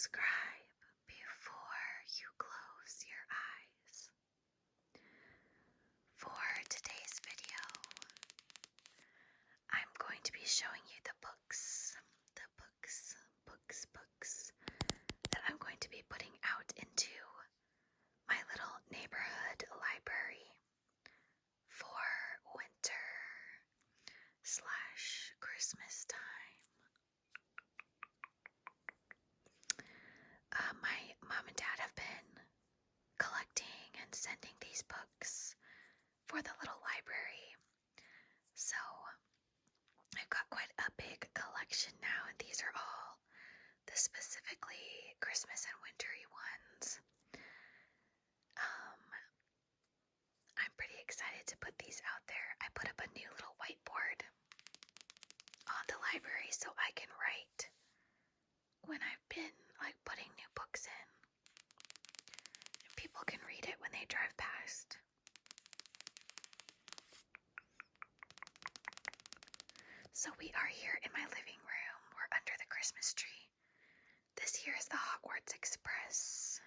subscribe before you close your eyes. For today's video, I'm going to be showing you the books that I'm going to be putting out into my little neighborhood library for winter / Christmas time. My mom and dad have been collecting and sending these books for the little library. So I've got quite a big collection now, and these are all the specifically Christmas and wintry ones. I'm pretty excited to put these out there. I put up a new little whiteboard on the library so I can write when I've been putting new books in. And people can read it when they drive past. So we are here in my living room. We're under the Christmas tree. This here is the Hogwarts Express.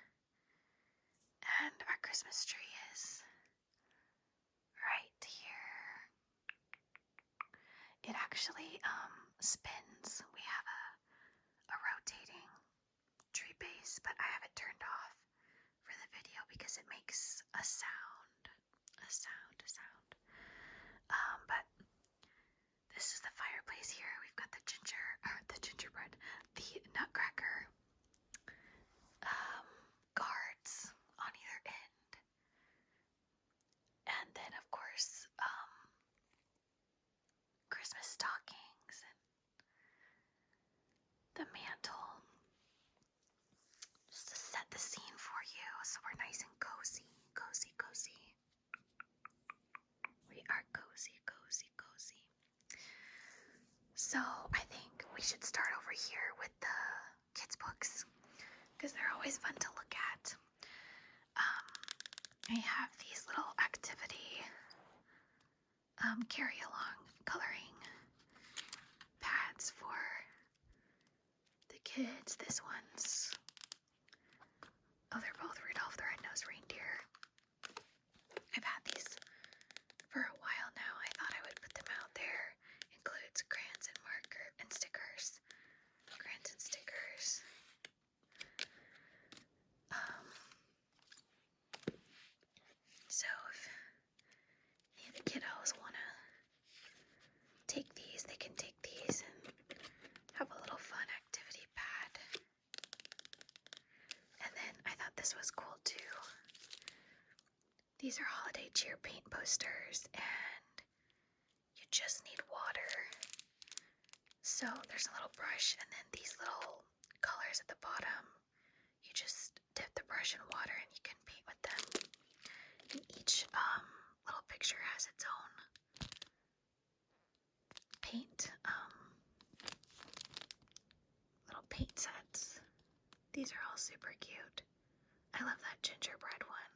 And our Christmas tree is right here. It actually spins. We have a rotating tree base, but I have it turned off for the video because it makes a sound. But this is the fireplace here. We've got the gingerbread, the nutcracker guards on either end. And then, of course, Christmas stockings and the mantle. Just to set the scene for you so we're nice and cozy. We are cozy. So I think we should start over here with the kids' books because they're always fun to look at. I have these little activity carry-along coloring pads for the kids. This one's, they're both Rudolph the Red-Nosed Reindeer. I've had these for a while now. I thought I would put them out there. Includes crayons and marker and stickers. Crayons and stickers. So if any of the kiddos want to take these, they can take these and have a little fun activity pad. And then I thought this was cool too. These are holiday cheer paint posters, and you just need water. So there's a little brush and then these little colors at the bottom. You just dip the brush in water and you can paint with them. And each little picture has its own paint, little paint sets. These are all super cute. I love that gingerbread one.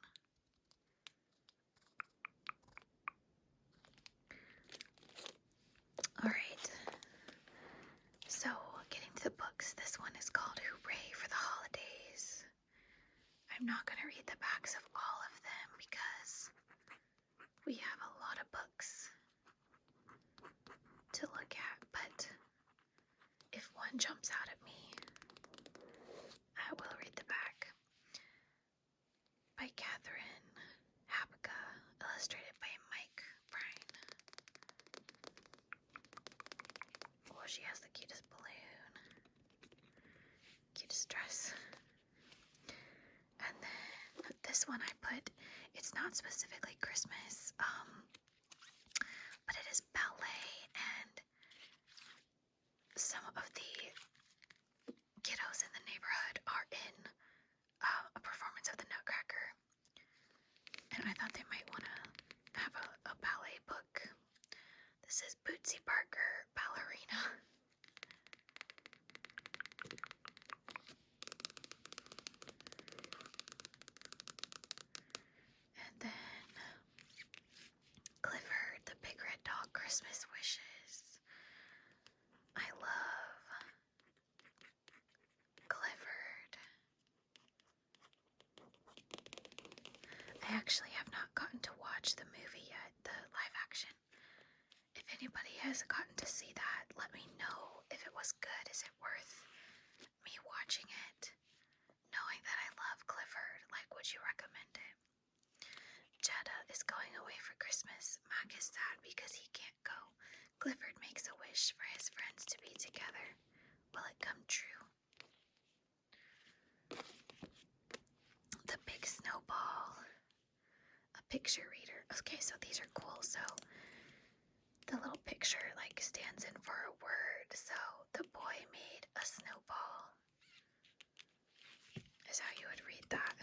Alright, so getting to the books, this one is called Hooray for the Holidays. I'm not going to read the backs of all of them because we have a lot of books to look at, but if one jumps out at me, I will read the back. By Catherine Hapka, illustrated by Mike Bryan. Oh, she has the cutest balloon. Cutest dress. And then this one I put, it's not specifically Christmas, but it is ballet, and some of the kiddos in the neighborhood are in a performance of the Nutcracker, and I thought they might want to have a ballet book. This is Bootsy Barker, Ballerina. And then Clifford, the Big Red Dog, Christmas Wishes. I love I actually have not gotten to watch the movie yet, the live action. If anybody has gotten to see that, let me know if it was good. Is it worth me watching it? Knowing that I love Clifford, like, would you recommend it? Jeddah is going away for Christmas. Mac is sad because he can't go. Clifford makes a wish for his friends to be together. Will it come true? The Big Snowball. A picture reader. Okay, so these are cool. So the little picture like stands in for a word. So the boy made a snowball is how you would read that.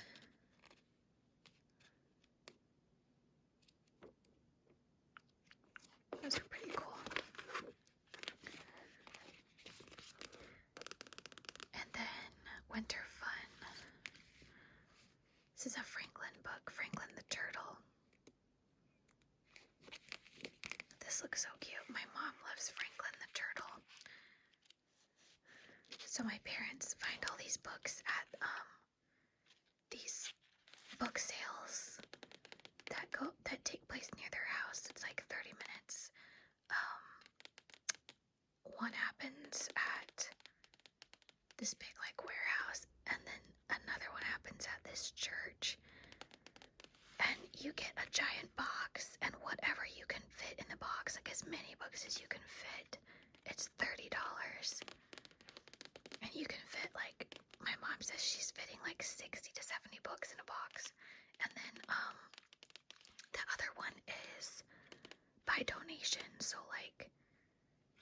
Those are pretty cool. And then Winter Fun. This is a Franklin book, Franklin the Turtle. This looks so cute. My mom loves Franklin the Turtle. So my parents find all these books at these book sales that take place near their house. It's like 30 minutes. One happens at this big like warehouse, and then another one happens at this church. And you get a giant box, and whatever you can fit in the box, like as many books as you can fit, it's $30. And you can fit, like, my mom says she's fitting like 60 to 70 books in a box. And then the other one is by donation, so like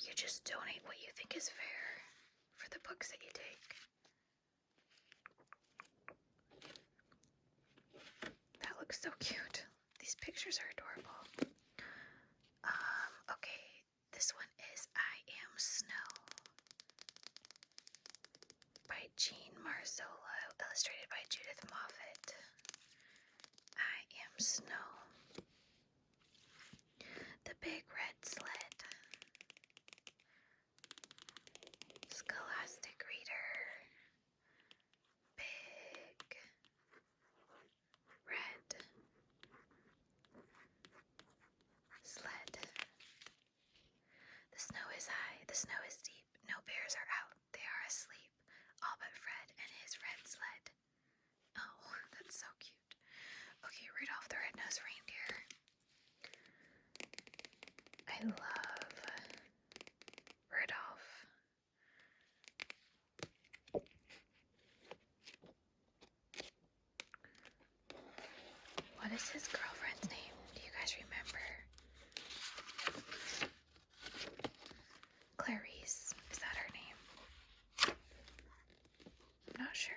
you just donate what you think is fair for the books that you take. That looks so cute. These pictures are adorable. Okay, this one is I Am Snow by Jean Marzolo, illustrated by Judith Moffat. I Am Snow. The Big Red Sled. Scholastic Reader. Big Red Sled. The snow is high, the snow is deep. No bears are out, they are asleep. All but Fred and his red sled. Oh, that's so cute. Okay, Rudolph the Red-Nosed Reindeer. I love Rudolph. What is his girlfriend's name? Do you guys remember? Clarice. Is that her name? I'm not sure.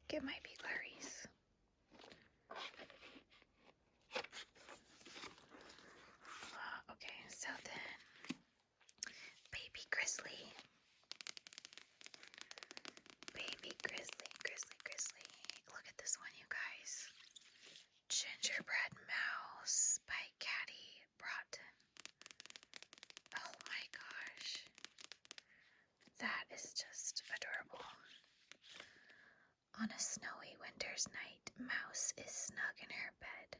It might be Clarice. Okay, so then Baby Grizzly. Baby Grizzly, Grizzly, Grizzly. Look at this one, you guys. Gingerbread Mouse by Caddy Broughton. Oh my gosh. That is just adorable. On a snowy winter's night, Mouse is snug in her bed.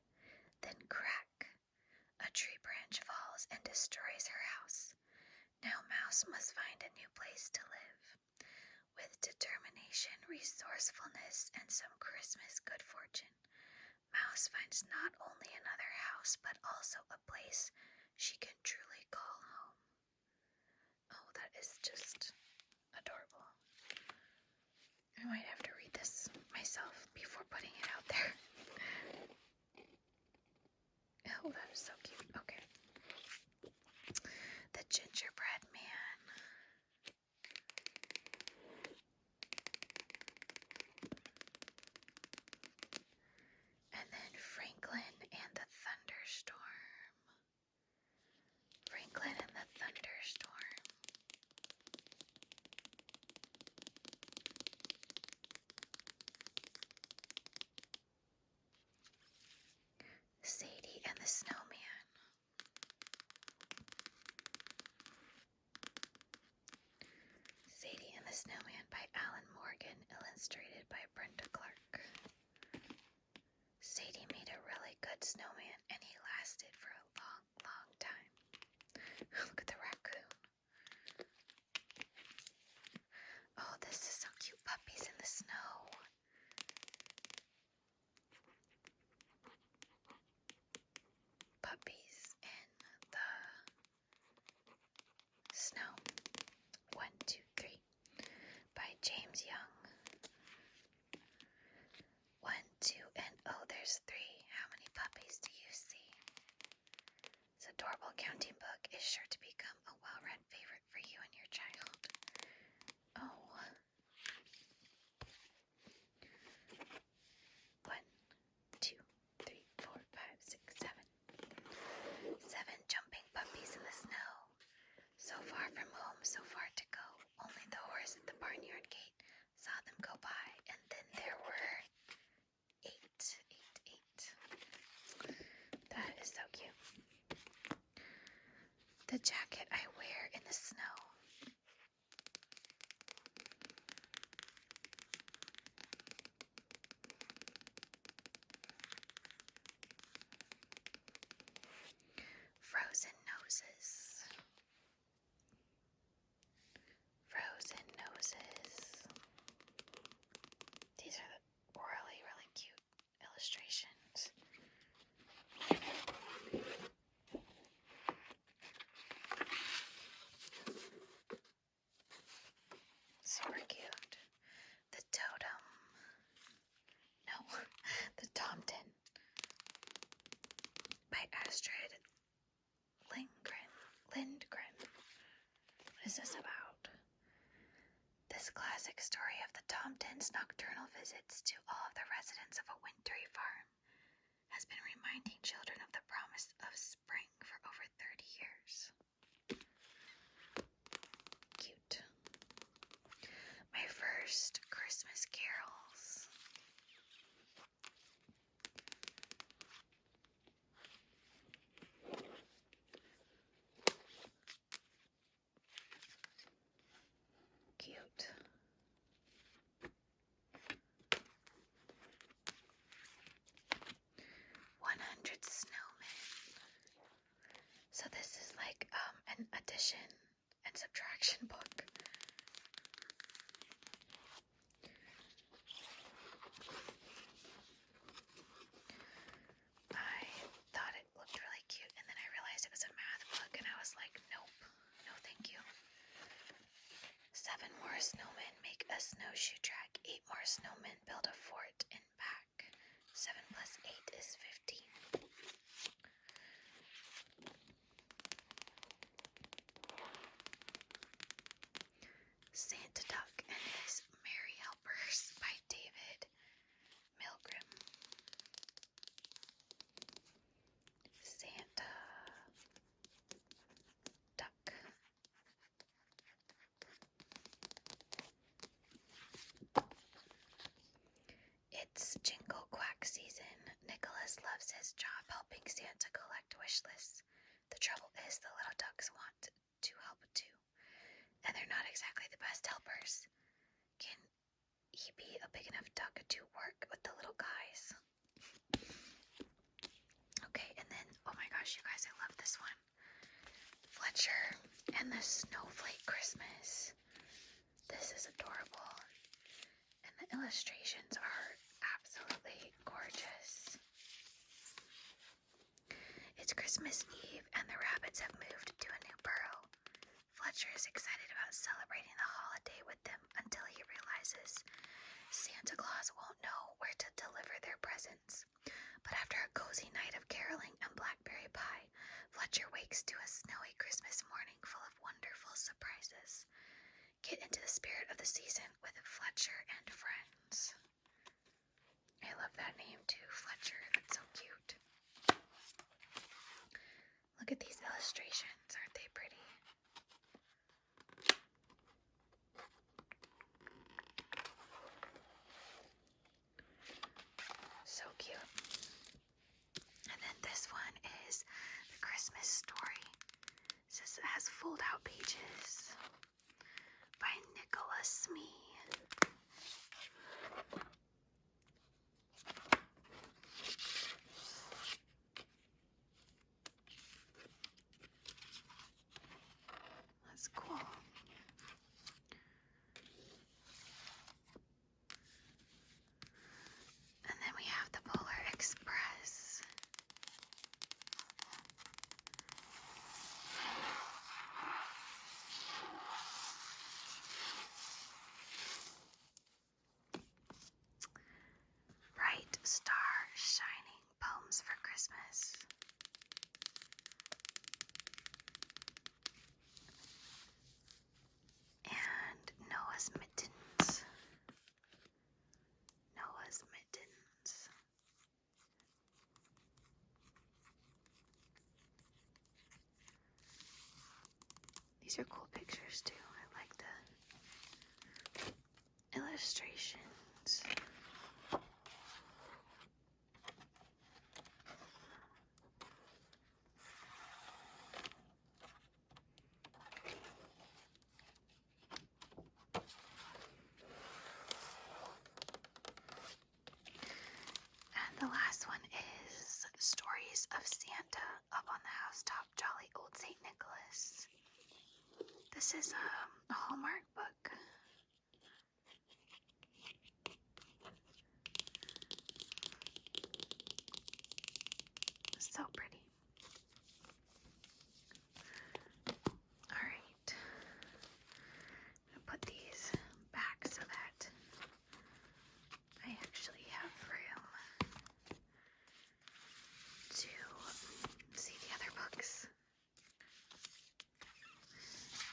Then crack! A tree branch falls and destroys her house. Now Mouse must find a new place to live. With determination, resourcefulness, and some Christmas good fortune, Mouse finds not only another house, but also a place she can truly call home. Oh, that is just adorable. I might have to read this myself before putting it out there. Oh, that is so cute. Okay. The Gingerbread Man. And then Franklin and the Thunderstorm. Franklin and the Thunderstorm. Sadie and the Snowman. Sadie and the Snowman by Alan Morgan, illustrated by Brenda Clark. snowman, and he lasted for a long, long time. Look at the raccoon. Oh, this is so cute. Puppies in the snow. Puppies in the snow. 1, 2, 3 by James Young. 1, 2, and oh, there's 3. How many puppies do you see? This adorable counting book is sure to become a well-read favorite for you and your child. Oh. 1, 2, 3, 4, 5, 6, 7. 7 jumping puppies in the snow. So far from home, so far to go. Only the horse at the barnyard gate saw them go by, and then there were 8. That is so cute. The jacket I wear in the snow. Frozen noses. Frozen noses. These are the really, really cute illustrations. Super cute. The totem. No, the Tomten by Astrid Lindgren. What is this about? This classic story of the Tomtens' nocturnal visits to all of the residents of a wintry farm has been reminding children of the promise of spring for over 30 years. Cute. My first Christmas carols. Cute. Snowmen. So this is like an addition and subtraction book. I thought it looked really cute, and then I realized it was a math book, and I was like, nope, no thank you. 7 more snowmen make a snowshoe track. 8 more snowmen build a fort and back. 7 plus 8 is 15. Santa Duck and His Merry Helpers by David Milgrim. Santa Duck. It's Jingle Quack season. Nicholas loves his job helping Santa collect wish lists. The trouble is the little ducks want to help too, and they're not exactly the best helpers. Can he be a big enough duck to work with the little guys? Okay, and then, oh my gosh, you guys, I love this one. Fletcher and the Snowflake Christmas. This is adorable. And the illustrations are absolutely gorgeous. It's Christmas Eve and the rabbits have moved to a new burrow. Fletcher is excited about celebrating the holiday with them until he realizes Santa Claus won't know where to deliver their presents. But after a cozy night of caroling and blackberry pie, Fletcher wakes to a snowy Christmas morning full of wonderful surprises. Get into the spirit of the season with Fletcher and Friends. I love that name too, Fletcher. That's so cute. Look at these illustrations. Aren't they pretty? So cute. And then this one is The Christmas Story. This has fold-out pages by Nicholas Smee. Star Shining Poems for Christmas. And Noah's Mittens. Noah's Mittens. These are cool pictures too. I like the illustrations. And the last one is Stories of Santa up on the housetop, Jolly Old St. Nicholas. This is a Hallmark book. So pretty. Alright. I'm going to put these back so that I actually have room to see the other books.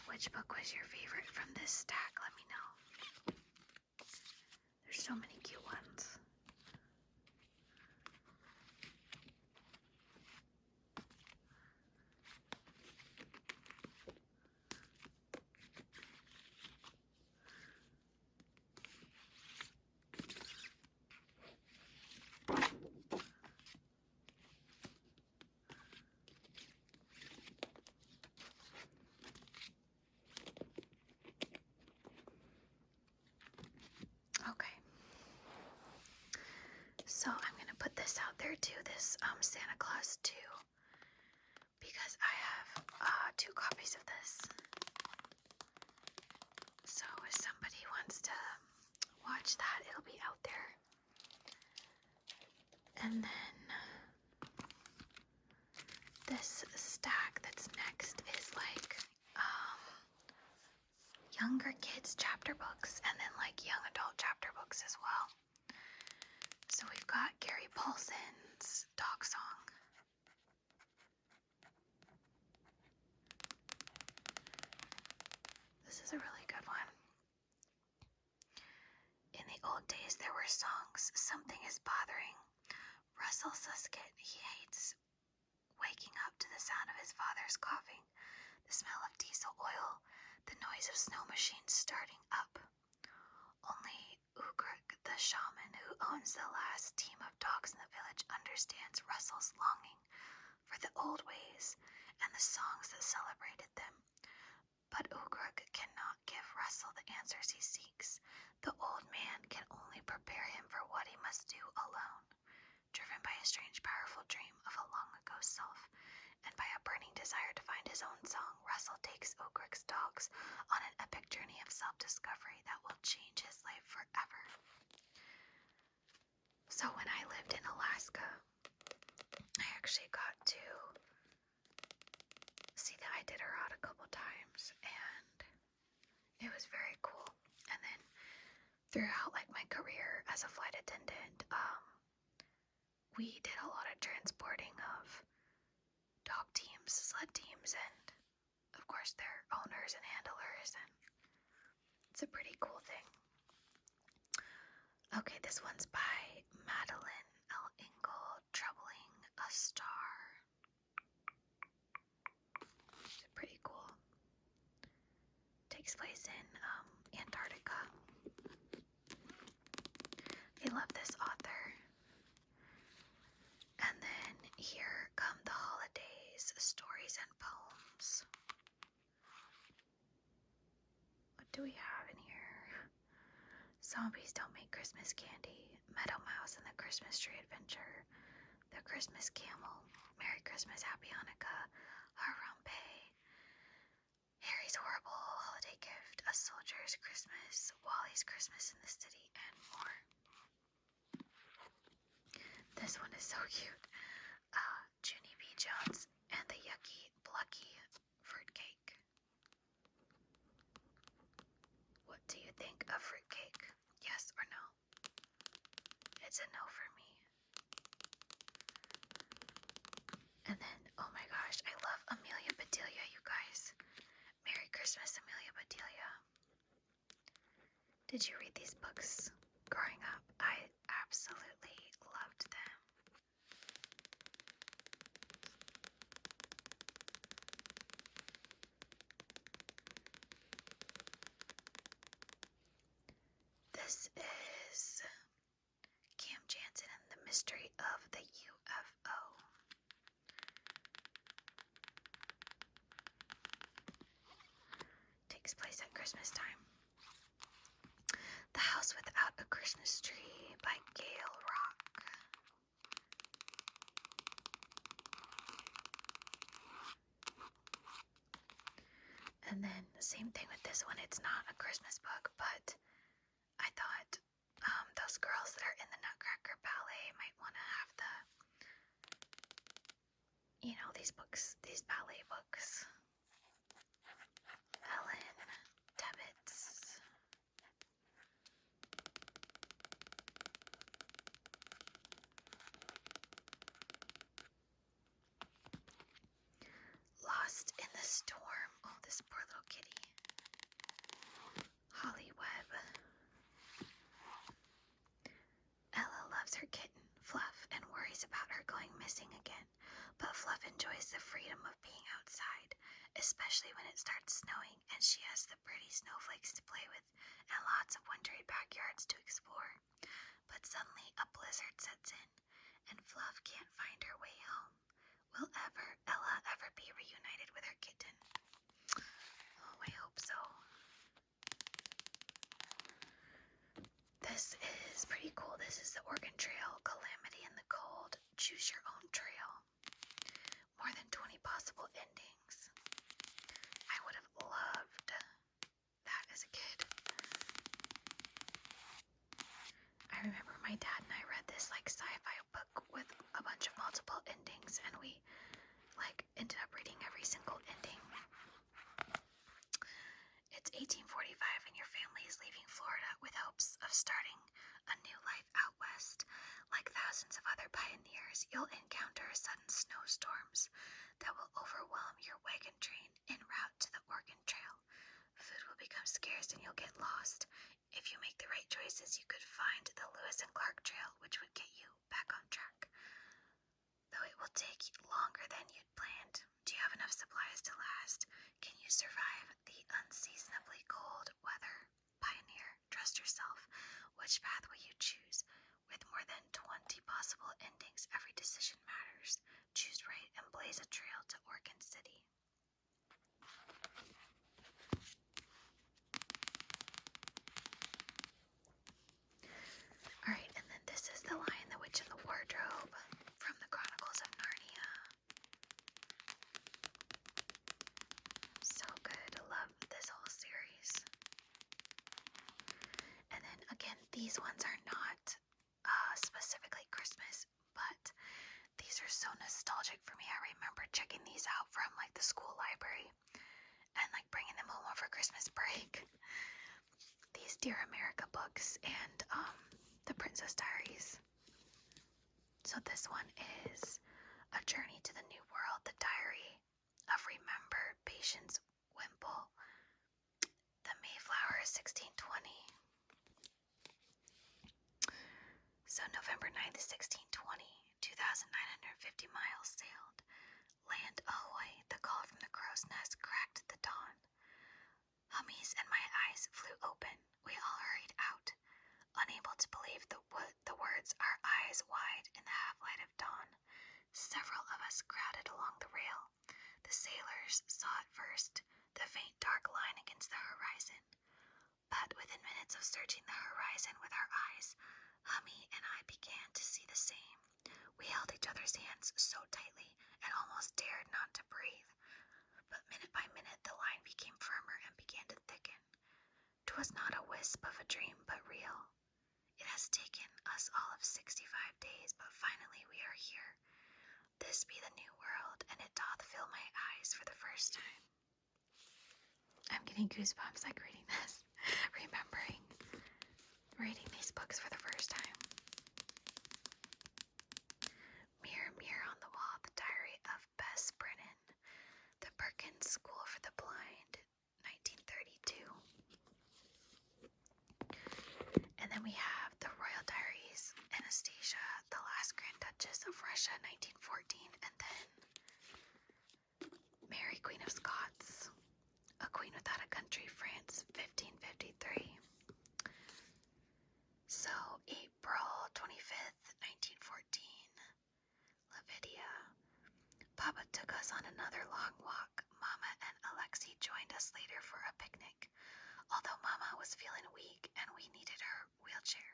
Which book was your favorite from this stack? Let me know. There's so many cute ones. Okay. So I'm going to put this out there too, this Santa Claus 2, because I have 2 copies of this. So if somebody wants to watch that, it'll be out there. And then this stack that's next is like younger kids chapter books and then like young adult chapter books as well. So we've got Gary Paulson's Dog Song. This is a really good one. In the old days, there were songs. Something is bothering Russell Suskett. He hates waking up to the sound of his father's coughing, the smell of diesel oil, the noise of snow machines starting up. Only Ugruk, the shaman who owns the last team of dogs in the village, understands Russell's longing for the old ways and the songs that celebrated them. But Ugruk cannot give Russell the answers he seeks. The old man can only prepare him for what he must do alone. Driven by a strange, powerful dream of a long-ago self, and by a burning desire to find his own song, Russell takes Ugruk's dogs on an epic journey of self-discovery that will change his life forever. So when I lived in Alaska, I actually got to see the Iditarod a couple times, and it was very cool. And then throughout like my career as a flight attendant, we did a lot of transporting of dog teams, sled teams, and of course their owners and handlers, and it's a pretty cool thing. Okay, this one's by Madeline L. Ingle, Troubling a Star. It's pretty cool. Takes place in Antarctica. I love this author. And then here come the holidays, stories and poems. What do we have in here? Zombies Don't Make Christmas Candy, Meadow Mouse and the Christmas Tree Adventure, The Christmas Camel, Merry Christmas, Happy Hanukkah, Harambe, Harry's Horrible Holiday Gift, A Soldier's Christmas, Wally's Christmas in the City, and more. This one is so cute. Junie B. Jones and the Yucky Plucky Fruitcake. What do you think of fruitcake? Yes or no? It's a no for me. Christmas, Amelia Bedelia. Did you read these books growing up? I absolutely loved them. This is Cam Jansen and the Mystery of the UFO. Takes place at Christmas time. The House Without a Christmas Tree by Gail Rock. And then the same thing with this one. It's not a Christmas book, but I thought those girls that are in the Nutcracker Ballet might want to have these books, these ballet books. Ellen Tebbets. Lost in the Storm. Oh, this poor little kitty. Holly Webb. Ella loves her kitten, Fluff, and worries about her going missing again. But Fluff enjoys the freedom of being outside, especially when it starts snowing and she has the pretty snowflakes to play with and lots of wintry backyards to explore. But suddenly a blizzard sets in, and Fluff can't find her way home. Will Ella ever be reunited with her kitten? Oh, I hope so. This is pretty cool. This is the Oregon Trail, Calamity in the Cold. Choose your own trail. More than 20 possible endings. I would have loved that as a kid. I remember my dad and I read this sci-fi book with a bunch of multiple endings, and we ended up reading every single ending. It's 1845 and your family is leaving Florida with hopes of starting a new life out west. Like thousands of other pioneers, you'll encounter sudden snowstorms that will overwhelm your wagon train en route to the Oregon Trail. Food will become scarce and you'll get lost. If you make the right choices, you could find the Lewis and Clark Trail, which would get you back on track. Though it will take longer than you'd planned. Do you have enough supplies to last? Can you survive the unseasonably cold weather? Pioneer, trust yourself. Which path will you choose? With more than 20 possible endings, every decision matters. Choose right and blaze a trail to Oregon City. Alright, and then this is The Lion, the Witch, and the Wardrobe from the Chronicles of Narnia. So good. I love this whole series. And then again, these ones are not specifically Christmas, but these are so nostalgic for me. I remember checking these out from the school library and bringing them home over Christmas break. These Dear America books and The Princess Diaries. So this one is A Journey to the New World, the Diary of Remember Patience Wimple, The Mayflower 1620. So November 9th, 1620, 2,950 miles sailed. Land Ahoy, the call from the crow's nest cracked at the dawn. Hummies and my eyes flew open. We all hurried out, unable to believe the words, our eyes wide in the half-light of dawn. Several of us crowded along the rail. The sailors saw it first, the faint dark line against the horizon. But within minutes of searching the horizon with our eyes, Hummy and I began to see the same. We held each other's hands so tightly and almost dared not to breathe. But minute by minute the line became firmer and began to thicken. 'Twas not a wisp of a dream, but real. It has taken us all of 65 days, but finally we are here. This be the new world, and it doth fill my eyes for the first time. I'm getting goosebumps reading this, remembering reading these books for the first time. Mirror, Mirror on the Wall, the Diary of Bess Brennan, The Perkins School for the Blind, took us on another long walk. Mama and Alexi joined us later for a picnic. Although Mama was feeling weak and we needed her wheelchair,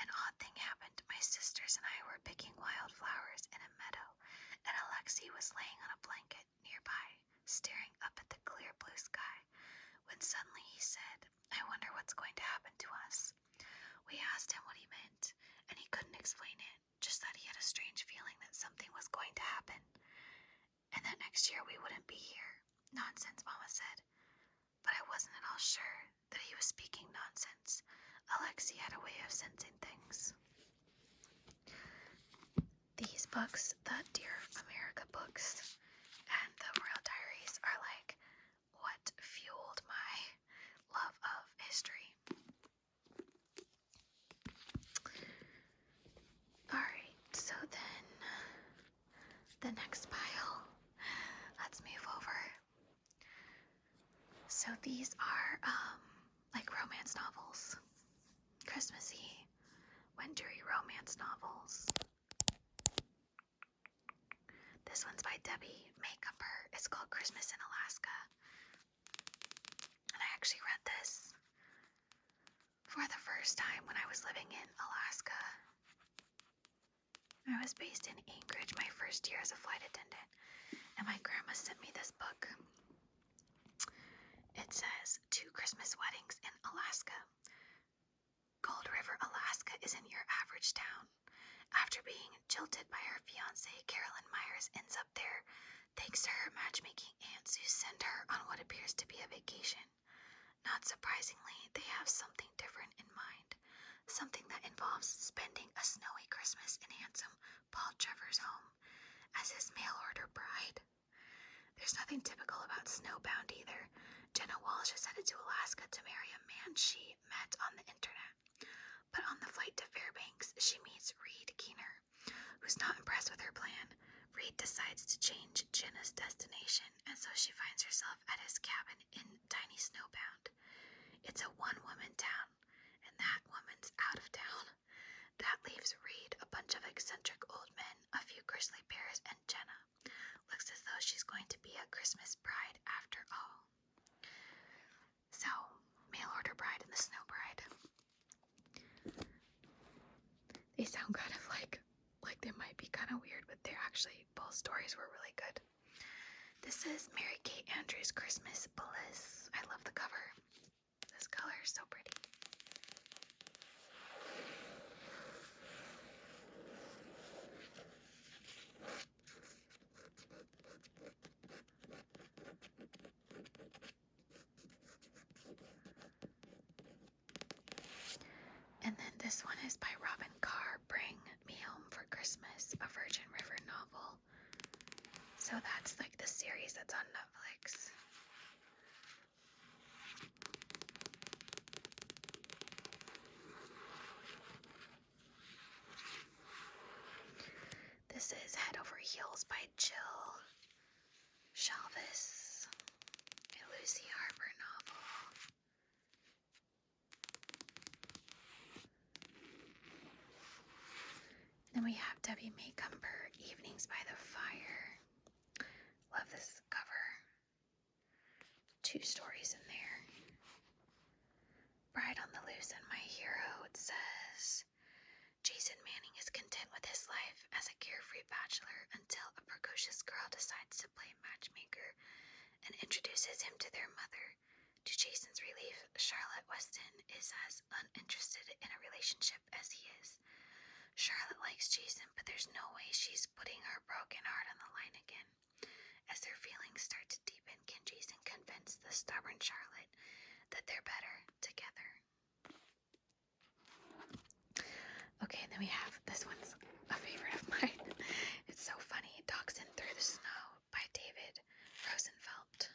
an odd thing happened. My sisters and I were picking wildflowers in a meadow, and Alexi was laying on a blanket nearby, staring up at the clear blue sky, when suddenly he said, "I wonder what's going to happen to us." We asked him what he meant, and he couldn't explain it, just that he had a strange feeling that something was going to happen, and that next year we wouldn't be here. "Nonsense," Mama said, but I wasn't at all sure that he was speaking nonsense. Alexi had a way of sensing things. These books, the Dear America books and the Royal Diaries, are like what fueled my love of history. Alright, so then the next pile, let's move over. So these are like romance novels, Christmassy, wintry romance novels. This one's by Debbie May Cumber. It's called Christmas in Alaska. And I actually read this for the first time when I was living in Alaska. I was based in Anchorage my first year as a flight attendant, and my grandma sent me this book. It says, 2 Christmas Weddings in Alaska. Cold River, Alaska isn't your average town. After being jilted by her fiancé, Carolyn Myers ends up there thanks to her matchmaking aunts who send her on what appears to be a vacation. Not surprisingly, they have something different in mind. Something that involves spending a snowy Christmas in handsome Paul Trevor's home as his mail-order bride. There's nothing typical about Snowbound either. Jenna Walsh is headed to Alaska to marry a man she met on the internet. But on the flight to Fairbanks, she meets Reed Keener, who's not impressed with her plan. Reed decides to change Jenna's destination, and so she finds herself at his cabin in tiny Snowbound. It's a one-woman town, and that woman's out of town. That leaves Reed, a bunch of eccentric old men, a few grisly bears, and Jenna. Looks as though she's going to be a Christmas bride after all. So, mail order bride and the snow bride. They sound kind of like they might be kind of weird, but they're actually, both stories were really good. This is Mary Kate Andrews' Christmas Bliss. I love the cover. This color is so pretty. And then this one is by Robin Carr, Bring Me Home for Christmas, a Virgin River novel. So that's like the series that's on Netflix. This is Head Over Heels by Jill Shalvis, a Lucy Harper novel. Then we have Debbie May Cumber, Evenings by the Fire. Love this cover. 2 stories in there. Bride on the Loose and My Hero, it says, Jason Manning is content with his life as a carefree bachelor until a precocious girl decides to play matchmaker and introduces him to their mother. To Jason's relief, Charlotte Weston is as uninterested in a relationship as he is. Charlotte likes Jason, but there's no way she's putting her broken heart on the line again. As their feelings start to deepen, can Jason convince the stubborn Charlotte that they're better together? Okay, and then we have, this one's a favorite of mine. It's so funny. Dachshund Through the Snow by David Rosenfeld.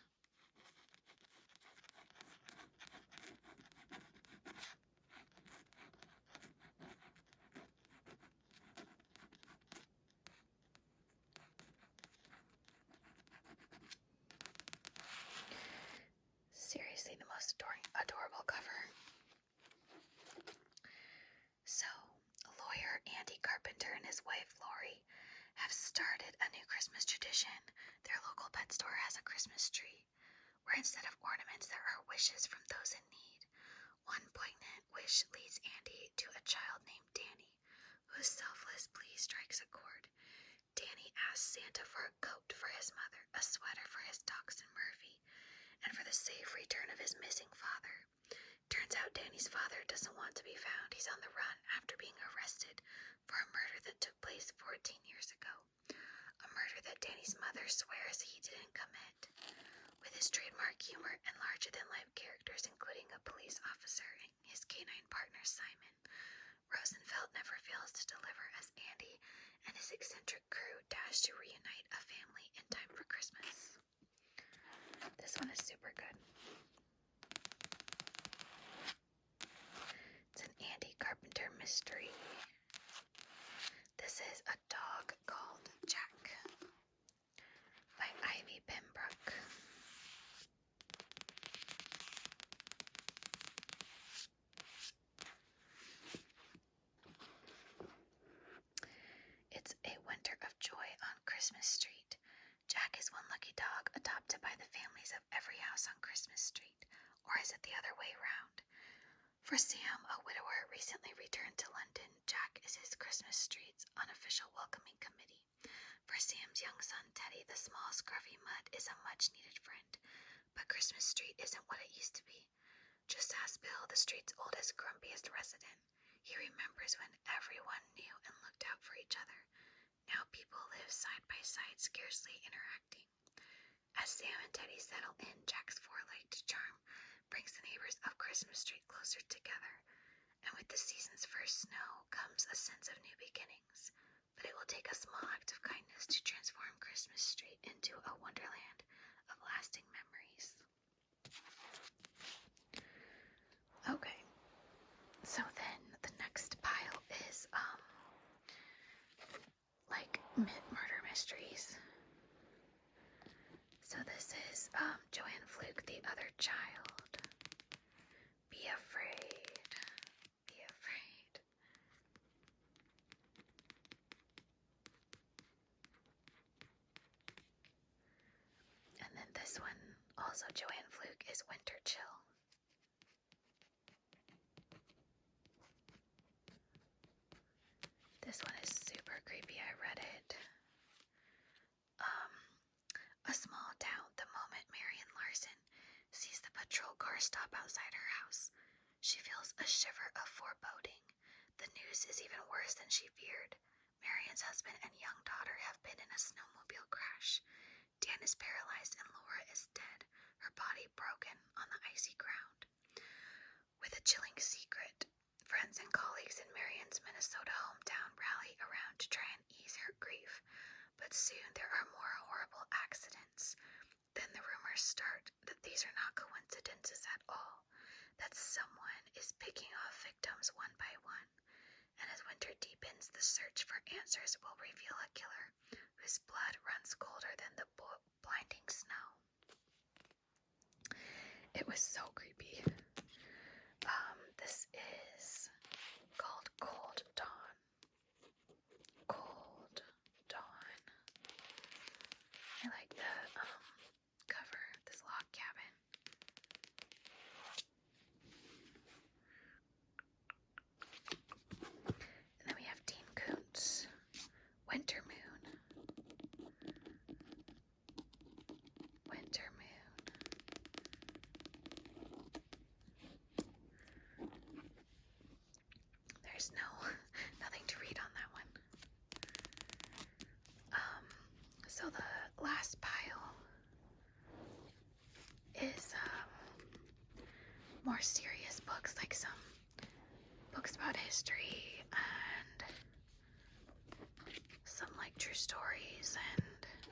Seriously, the most adorable cover. So, lawyer Andy Carpenter and his wife Lori have started a new Christmas tradition. Their local pet store has a Christmas tree, where instead of ornaments, there are wishes from those in need. One poignant wish leads Andy to a child named Danny, whose selfless plea strikes a chord. Danny asks Santa for a coat for his mother, a sweater for his dachshund Murphy, and for the safe return of his missing father. Turns out Danny's father doesn't want to be found. He's on the run after being arrested for a murder that took place 14 years ago. A murder that Danny's mother swears he didn't commit. With his trademark humor and larger-than-life characters, including a police officer and his canine partner Simon, Rosenfeld never fails to deliver as Andy and his eccentric crew dash to reunite a family in time for Christmas. This one is super good. It's an Andy Carpenter mystery. This is A Dog Called Jack by Ivy Pembroke. It's a winter of joy on Christmas Street. Jack is one lucky dog adopted by the families of every house on Christmas Street. Or is it the other way around? For Sam, a widower recently returned to London, Jack is his Christmas Street's unofficial welcoming committee. For Sam's young son, Teddy, the small, scruffy mutt is a much-needed friend. But Christmas Street isn't what it used to be. Just ask Bill, the street's oldest, grumpiest resident. He remembers when everyone knew and looked out for each other. Now people live side by side, scarcely interacting. As Sam and Teddy settle in, Jack's four-legged charm brings the neighbors of Christmas Street closer together, and with the season's first snow comes a sense of new beginnings. But it will take a small act of kindness to transform Christmas Street into a wonderland of lasting memories. Okay, so then the next pile is like murder mysteries. So this is Joanne Fluke, The Other Child. Be afraid. Be afraid. And then this one, also Joanne Fluke, is Winter Chill. This one is super creepy. I read it. A small town, the moment Marion Larson sees the patrol car stop outside her house, she feels a shiver of foreboding. The news is even worse than she feared. Marion's husband and young daughter have been in a snowmobile crash. Dan is paralyzed and Laura is dead, her body broken on the icy ground. With a chilling secret, friends and colleagues in Marion's Minnesota hometown rally around to try and ease her grief. But soon there are more horrible accidents. Then the rumors start that these are not coincidences at all, that someone is picking off victims one by one. And as winter deepens, the search for answers will reveal a killer whose blood runs colder than the blinding snow. It was so creepy. This is called Cold Dawn. Cold Dawn. I like the cover, this log cabin. And then we have Dean Koontz, Winter Moon. Winter Moon. There's nothing to read on that one. So the last pile is more serious books, like some books about history and some like true stories and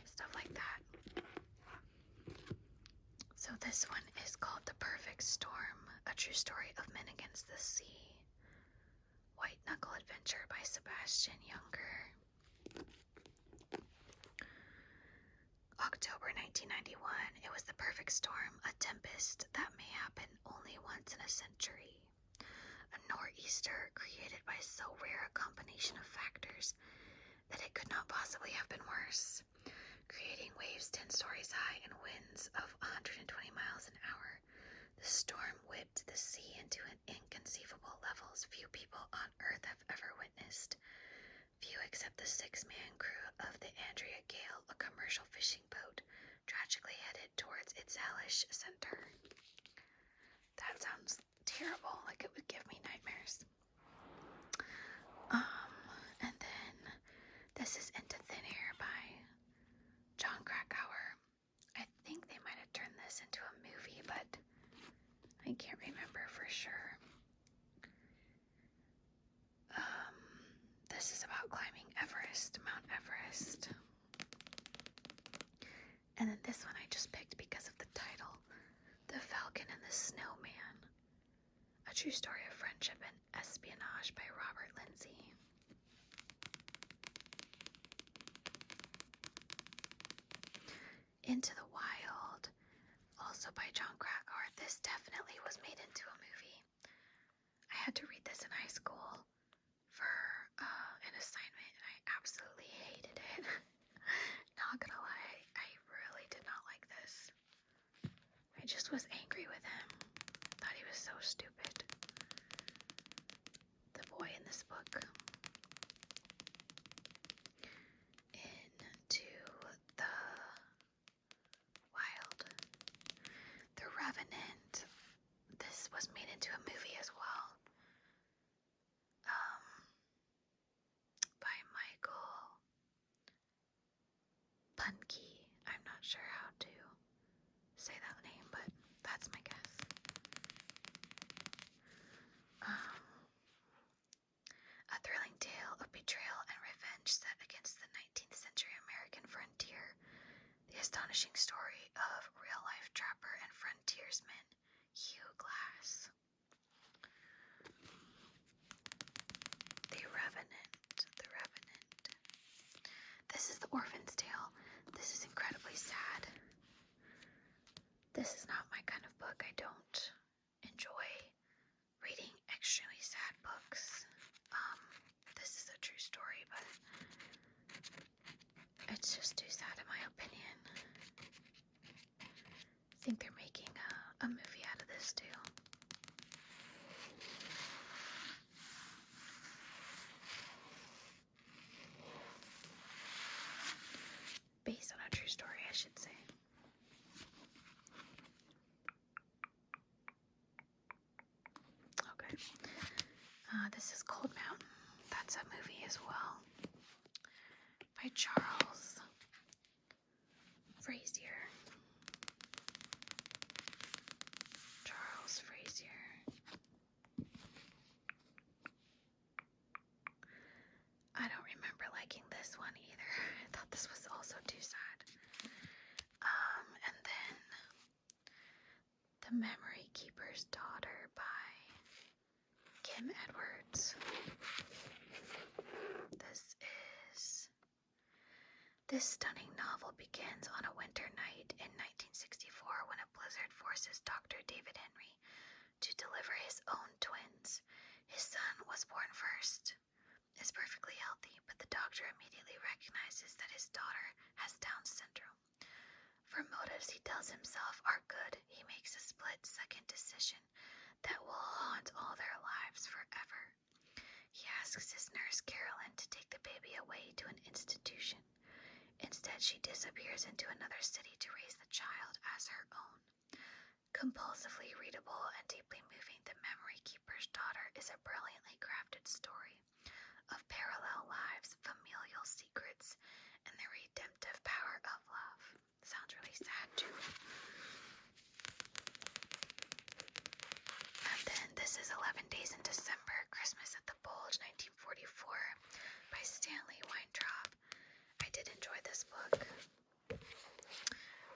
stuff like that. So this one is called The Perfect Storm, a true story of men against the sea. White Knuckle Adventure by Sebastian Younger. October 1991, it was the perfect storm, a tempest that may happen only once in a century. A nor'easter created by so rare a combination of factors that it could not possibly have been worse. Creating waves 10 stories high and winds of 120 miles an hour, the storm whipped the sea into an inconceivable levels few people on Earth have ever witnessed. Few except the 6-man crew of the Andrea Gale, a commercial fishing boat, tragically headed towards its hellish center. That sounds terrible, like it would give me nightmares. And then this is Into Thin Air by Jon Krakauer. I think they might have turned this into a movie, but I can't remember for sure. This is about climbing Everest, Mount Everest. And then this one I just picked because of the title, The Falcon and the Snowman, a true story of friendship and espionage by Robert Lindsay. Into the Wild, also by Jon Krakauer. This definitely was made into a movie. I had to read this in high school for an assignment, and I absolutely hated it. Not gonna lie, I really did not like this. I just was angry with him. Thought he was so stupid. The boy in this book. Into the Wild. The Revenant. This was made into a movie as well. By Michael Punke. I'm not sure how to say that name, but that's my guess. A thrilling tale of betrayal and revenge set against the 19th century American frontier. The astonishing story of real-life trapper and frontiersman Hugh Glass. The Revenant. The Revenant. This is The Orphan's Tale. This is incredibly sad. This is not my kind of book. I don't enjoy reading extremely sad books. This is a true story, but it's just too sad in my opinion. I think they're making a movie out of this too. Based on a true story, I should say. Okay. This is Cold Mountain. That's a movie as well. By Charles Frazier. Charles Frazier. I don't remember liking this one either. I thought this was also too sad. And then The Memory Keeper's Daughter by Kim Edwards. This stunning novel begins on a winter night in 1964 when a blizzard forces Dr. David Henry to deliver his own twins. His son was born first, is perfectly healthy, but the doctor immediately recognizes that his daughter has Down syndrome. For motives he tells himself are good, he makes a split-second decision that will haunt all their lives forever. He asks his nurse Carolyn to take the baby away to an institution. Instead, she disappears into another city to raise the child as her own. Compulsively readable and deeply moving, The Memory Keeper's Daughter is a brilliantly crafted story of parallel lives, familial secrets, and the redemptive power of love. Sounds really sad, too. And then this is 11 Days in December, Christmas at the Bulge, 1944, by Stanley Weintraub. I did enjoy this book.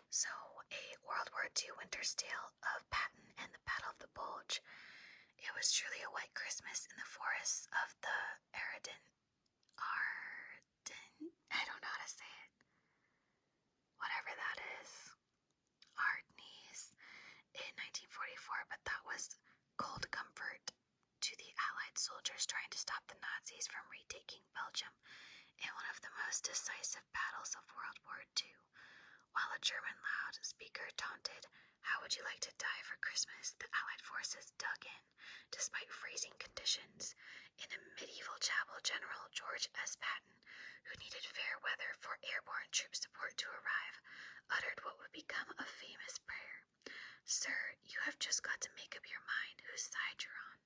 So, a World War II winter's tale of Patton and the Battle of the Bulge. It was truly a white Christmas in the forests of the Arden. I don't know how to say it. Whatever that is. Ardnese in 1944, but that was cold comfort to the Allied soldiers trying to stop the Nazis from retaking Belgium in one of the most decisive battles of World War II, while a German loudspeaker taunted, "How would you like to die for Christmas?" the Allied forces dug in, despite freezing conditions. In a medieval chapel, General George S. Patton, who needed fair weather for airborne troop support to arrive, uttered what would become a famous prayer. "Sir, you have just got to make up your mind whose side you're on."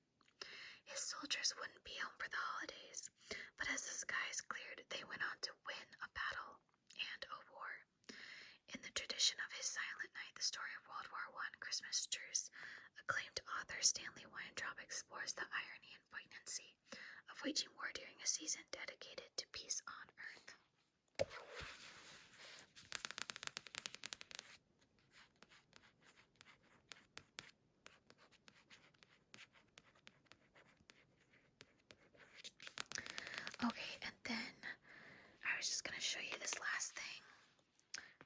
His soldiers wouldn't be home for the holidays, but as the skies cleared, they went on to win a battle and a war. In the tradition of His Silent Night, the story of World War I, Christmas Truce, acclaimed author Stanley Weintraub explores the irony and poignancy of waging war during a season dedicated to peace on Earth. Okay, and then I was just going to show you this last thing.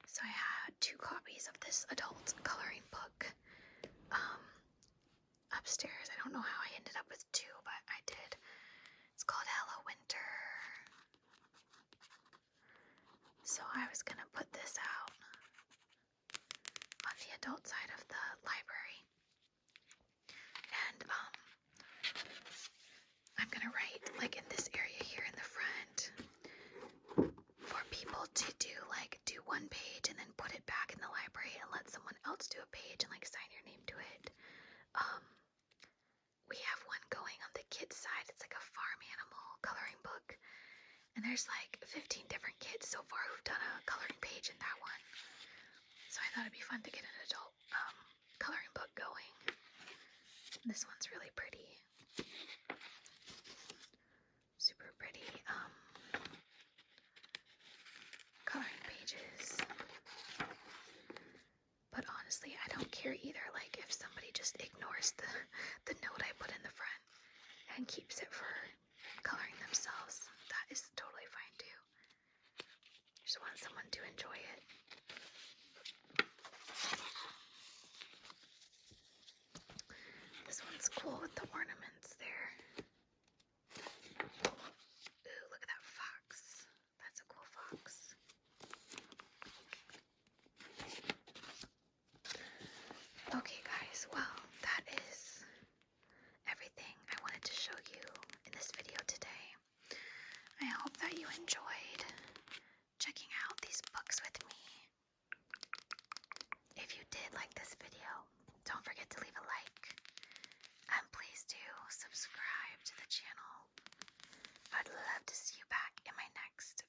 So I had 2 copies of this adult coloring book upstairs. I don't know how I ended up with 2, but I did. It's called Hello Winter. So I was going to put this out on the adult side of the library. And I'm going to write like in this area here in the front for people to do 1 page and then put it back in the library and let someone else do a page and sign your name to it. We have one going on the kids side. It's like a farm animal coloring book, and there's 15 different kids so far who've done a coloring page in that one. So I thought it'd be fun to get an adult coloring book going. This one's really pretty. Super pretty coloring pages. But honestly, I don't care either. If somebody just ignores the note I put in the front and keeps it for coloring themselves, that is totally fine too. Just want someone to enjoy it. This one's cool with the ornaments there. Ooh, look at that fox. That's a cool fox. Okay guys, well, that is everything I wanted to show you in this video today. I hope that you enjoyed checking out these books with me. If you did like this video, don't forget to leave a like, and please do subscribe to the channel. I'd love to see you back in my next